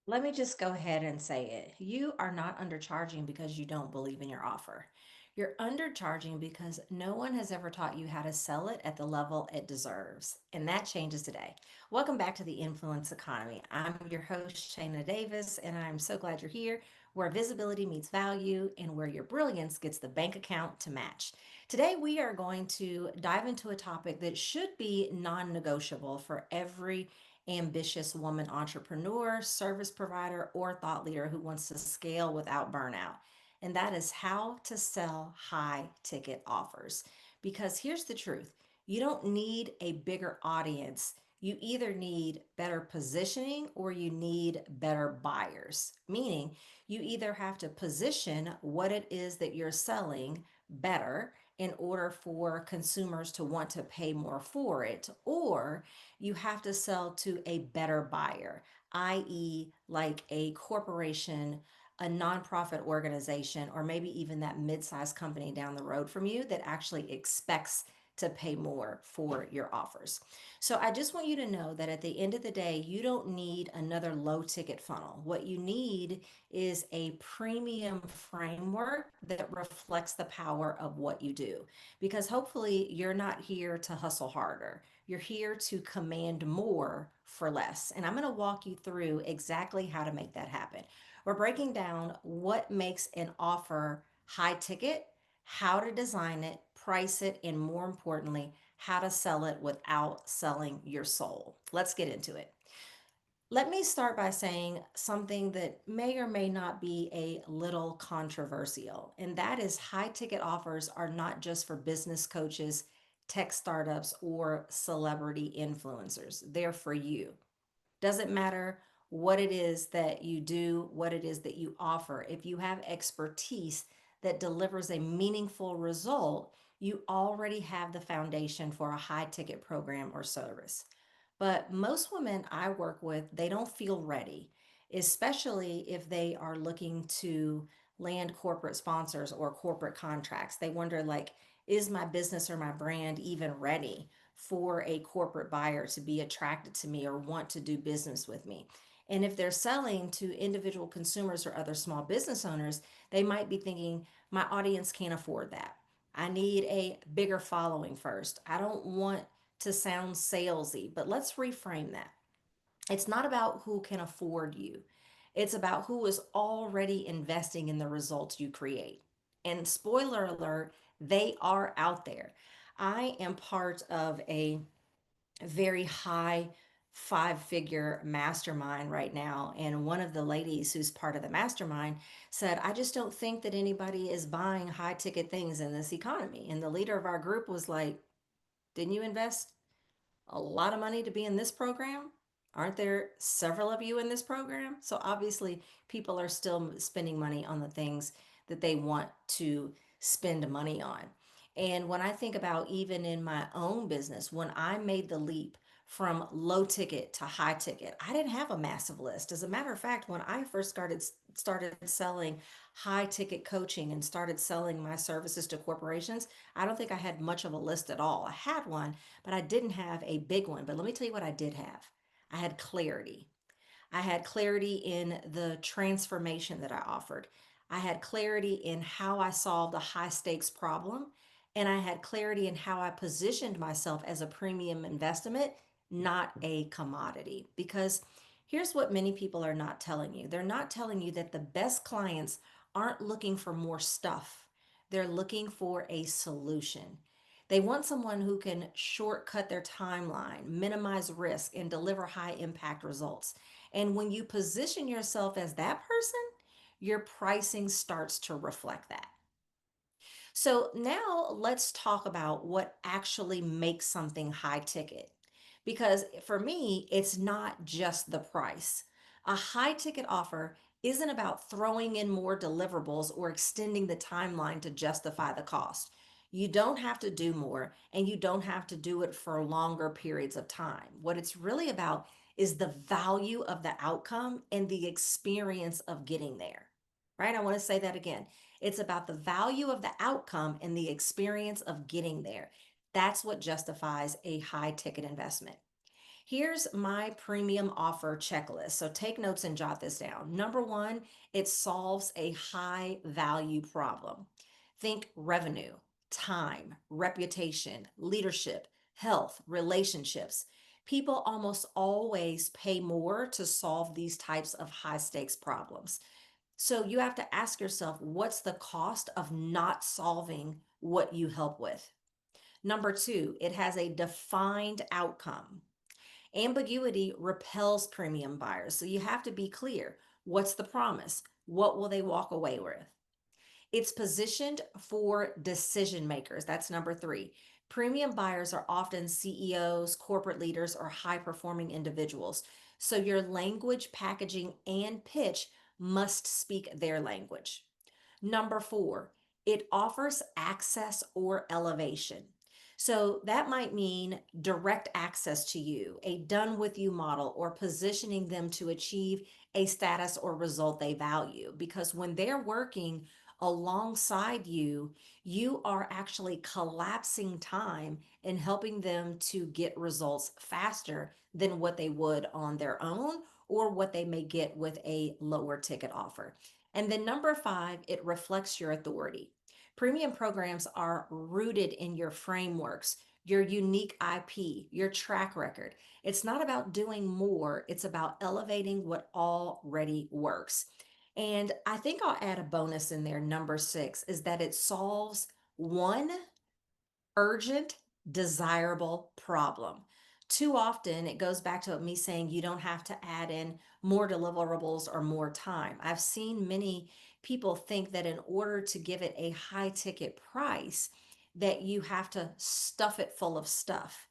Let me just go ahead and say it. You are not undercharging because you don't believe in your offer. You're undercharging because no one has ever taught you how to sell it at the level it deserves. And that changes today. Welcome back to the Influence Economy. I'm your host, Shayna Davis, and I'm so glad you're here, where visibility meets value and where your brilliance gets the bank account to match. Today, we are going to dive into a topic that should be non negotiable for every ambitious woman entrepreneur, service provider, or thought leader who wants to scale without burnout. And that is how to sell high ticket offers. Because here's the truth, you don't need a bigger audience. You either need better positioning or you need better buyers, meaning you either have to position what it is that you're selling better in order for consumers to want to pay more for it, or you have to sell to a better buyer, i.e., like a corporation, a nonprofit organization, or maybe even that mid sized company down the road from you that actually expects to pay more for your offers. So I just want you to know that at the end of the day, you don't need another low ticket funnel. What you need is a premium framework that reflects the power of what you do. Because hopefully, you're not here to hustle harder. You're here to command more for less. And I'm going to walk you through exactly how to make that happen. We're breaking down what makes an offer high ticket, how to design it, price it, and more importantly, how to sell it without selling your soul. Let's get into it. Let me start by saying something that may or may not be a little controversial, and that is high ticket offers are not just for business coaches, tech startups, or celebrity influencers. They're for you. Doesn't matter what it is that you do, what it is that you offer. If you have expertise that delivers a meaningful result, you already have the foundation for a high ticket program or service. But most women I work with, they don't feel ready, especially if they are looking to land corporate sponsors or corporate contracts. They wonder, like, is my business or my brand even ready for a corporate buyer to be attracted to me or want to do business with me? And if they're selling to individual consumers or other small business owners, they might be thinking, my audience can't afford that. I need a bigger following first. I don't want to sound salesy, but let's reframe that. It's not about who can afford you, it's about who is already investing in the results you create. And spoiler alert, they are out there. I am part of a very high five-figure mastermind right now, and one of the ladies who's part of the mastermind said, I just don't think that anybody is buying high ticket things in this economy. And the leader of our group was like, didn't you invest a lot of money to be in this program? Aren't there several of you in this program? So obviously, people are still spending money on the things that they want to spend money on. And when I think about even in my own business, when I made the leap from low ticket to high ticket, I didn't have a massive list. As a matter of fact, when I first started selling high ticket coaching and started selling my services to corporations, I don't think I had much of a list at all. I had one, but I didn't have a big one. But let me tell you what I did have. I had clarity. I had clarity in the transformation that I offered. I had clarity in how I solved a high stakes problem. And I had clarity in how I positioned myself as a premium investment, not a commodity. Because here's what many people are not telling you, they're not telling you that the best clients aren't looking for more stuff, they're looking for a solution. They want someone who can shortcut their timeline, minimize risk, and deliver high impact results. And when you position yourself as that person, your pricing starts to reflect that. So now let's talk about what actually makes something high ticket. Because for me, it's not just the price. A high ticket offer isn't about throwing in more deliverables or extending the timeline to justify the cost. You don't have to do more and you don't have to do it for longer periods of time. What it's really about is the value of the outcome and the experience of getting there. Right? I want to say that again. It's about the value of the outcome and the experience of getting there. That's what justifies a high ticket investment. Here's my premium offer checklist. So take notes and jot this down. Number one, it solves a high value problem. Think revenue, time, reputation, leadership, health, relationships. People almost always pay more to solve these types of high stakes problems. So you have to ask yourself, what's the cost of not solving what you help with? Number two, it has a defined outcome. Ambiguity repels premium buyers. So you have to be clear. What's the promise? What will they walk away with? It's positioned for decision makers. That's number three. Premium buyers are often CEOs, corporate leaders, or high performing individuals. So your language, packaging, and pitch must speak their language. Number four, it offers access or elevation. So that might mean direct access to you, a done with you model, or positioning them to achieve a status or result they value. Because when they're working alongside you, you are actually collapsing time and helping them to get results faster than what they would on their own or what they may get with a lower ticket offer. And then number five, it reflects your authority. Premium programs are rooted in your frameworks, your unique IP, your track record. It's not about doing more, it's about elevating what already works. And I think I'll add a bonus in there. Number six is that it solves one urgent, desirable problem. Too often, it goes back to me saying you don't have to add in more deliverables or more time. I've seen many people think that in order to give it a high ticket price, that you have to stuff it full of stuff.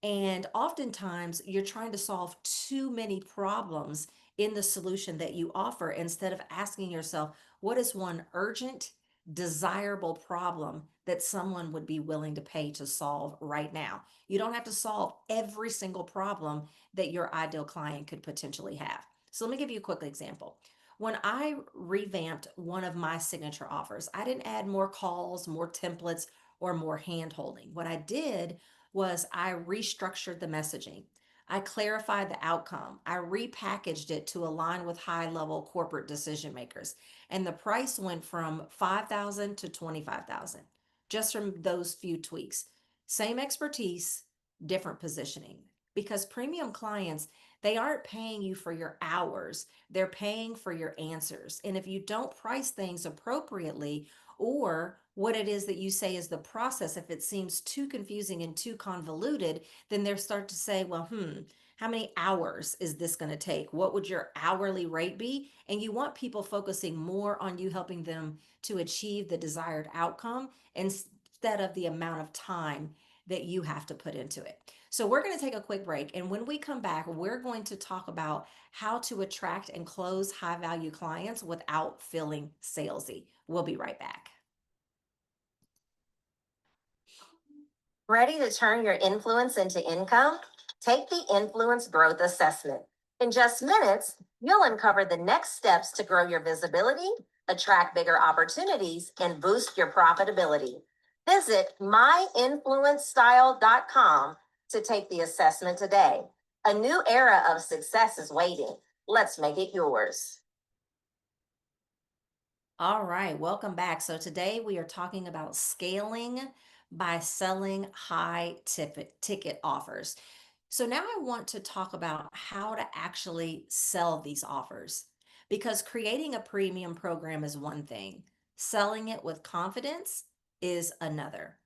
And oftentimes, you're trying to solve too many problems in the solution that you offer instead of asking yourself, what is one urgent, desirable problem that someone would be willing to pay to solve right now? You don't have to solve every single problem that your ideal client could potentially have. So, let me give you a quick example. When I revamped one of my signature offers, I didn't add more calls, more templates, or more hand holding. What I did was I restructured the messaging. I clarified the outcome. I repackaged it to align with high level corporate decision makers. And the price went from 5,000 to 25,000 just from those few tweaks. Same expertise, different positioning. Because premium clients, they aren't paying you for your hours, they're paying for your answers. And if you don't price things appropriately, or what it is that you say is the process, if it seems too confusing and too convoluted, then they'll start to say, well, how many hours is this going to take? What would your hourly rate be? And you want people focusing more on you helping them to achieve the desired outcome instead of the amount of time that you have to put into it. So, we're going to take a quick break. And when we come back, we're going to talk about how to attract and close high value clients without feeling salesy. We'll be right back. Ready to turn your influence into income? Take the Influence Growth Assessment. In just minutes, you'll uncover the next steps to grow your visibility, attract bigger opportunities, and boost your profitability. Visit myinfluencestyle.com to take the assessment today. A new era of success is waiting. Let's make it yours. All right, welcome back. So today we are talking about scaling by selling high ticket offers. So now I want to talk about how to actually sell these offers because creating a premium program is one thing, selling it with confidence is another.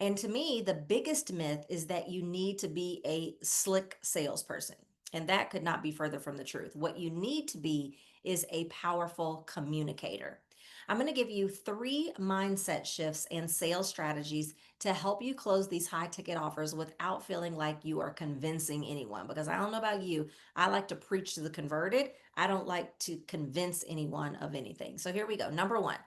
And to me, the biggest myth is that you need to be a slick salesperson. And that could not be further from the truth. What you need to be is a powerful communicator. I'm going to give you three mindset shifts and sales strategies to help you close these high ticket offers without feeling like you are convincing anyone. Because I don't know about you, I like to preach to the converted. I don't like to convince anyone of anything. So here we go. Number one,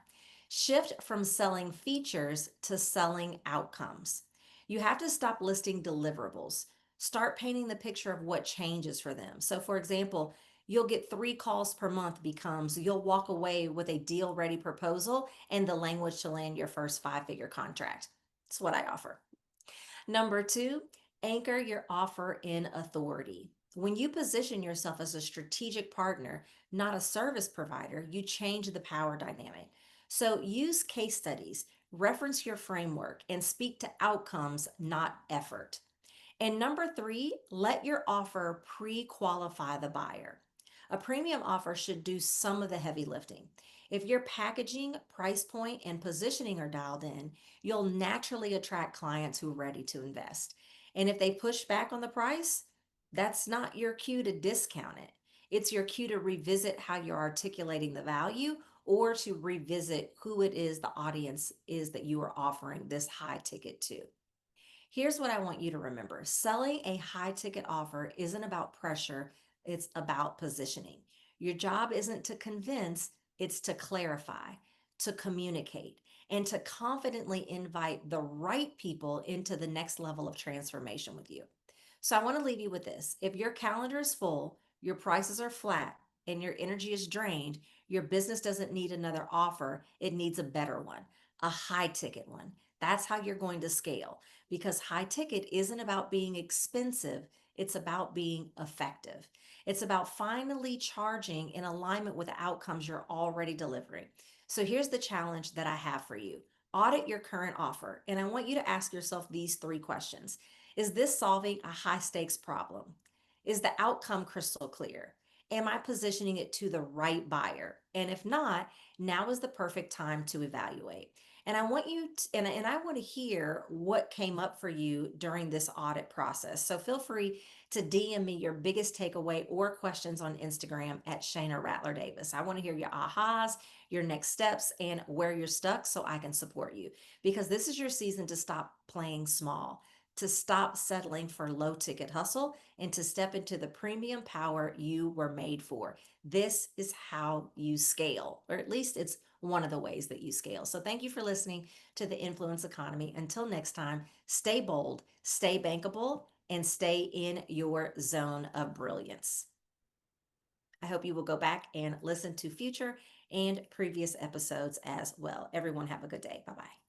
shift from selling features to selling outcomes. You have to stop listing deliverables. Start painting the picture of what changes for them. So, for example, you'll get 3 calls per month becomes you'll walk away with a deal ready proposal and the language to land your first 5 figure contract. That's what I offer. Number two, Anchor your offer in authority. When you position yourself as a strategic partner, not a service provider, you change the power dynamic. So use case studies, reference your framework, and speak to outcomes, not effort. And number three, let your offer pre qualify the buyer. A premium offer should do some of the heavy lifting. If your packaging, price point, and positioning are dialed in, you'll naturally attract clients who are ready to invest. And if they push back on the price, that's not your cue to discount it. It's your cue to revisit how you're articulating the value or to revisit who it is the audience is that you are offering this high ticket to. Here's what I want you to remember: selling a high ticket offer isn't about pressure, it's about positioning. Your job isn't to convince, it's to clarify, to communicate, and to confidently invite the right people into the next level of transformation with you. So I want to leave you with this. If your calendar is full, your prices are flat, and your energy is drained, your business doesn't need another offer. It needs a better one, a high ticket one. That's how you're going to scale, because high ticket isn't about being expensive, it's about being effective. It's about finally charging in alignment with the outcomes you're already delivering. So here's the challenge that I have for you: audit your current offer. And I want you to ask yourself these three questions: is this solving a high stakes problem? Is the outcome crystal clear? Am I positioning it to the right buyer? And if not, now is the perfect time to evaluate. And I want you to, and I want to hear what came up for you during this audit process. So feel free to DM me your biggest takeaway or questions on Instagram at Shayna Rattler Davis. I want to hear your ahas, your next steps, and where you're stuck so I can support you. Because this is your season to stop playing small, to stop settling for low ticket hustle, and to step into the premium power you were made for. This is how you scale, or at least it's one of the ways that you scale. So thank you for listening to the Influence Economy. Until next time, stay bold, stay bankable, and stay in your zone of brilliance. I hope you will go back and listen to future and previous episodes as well. Everyone, have a good day. Bye bye.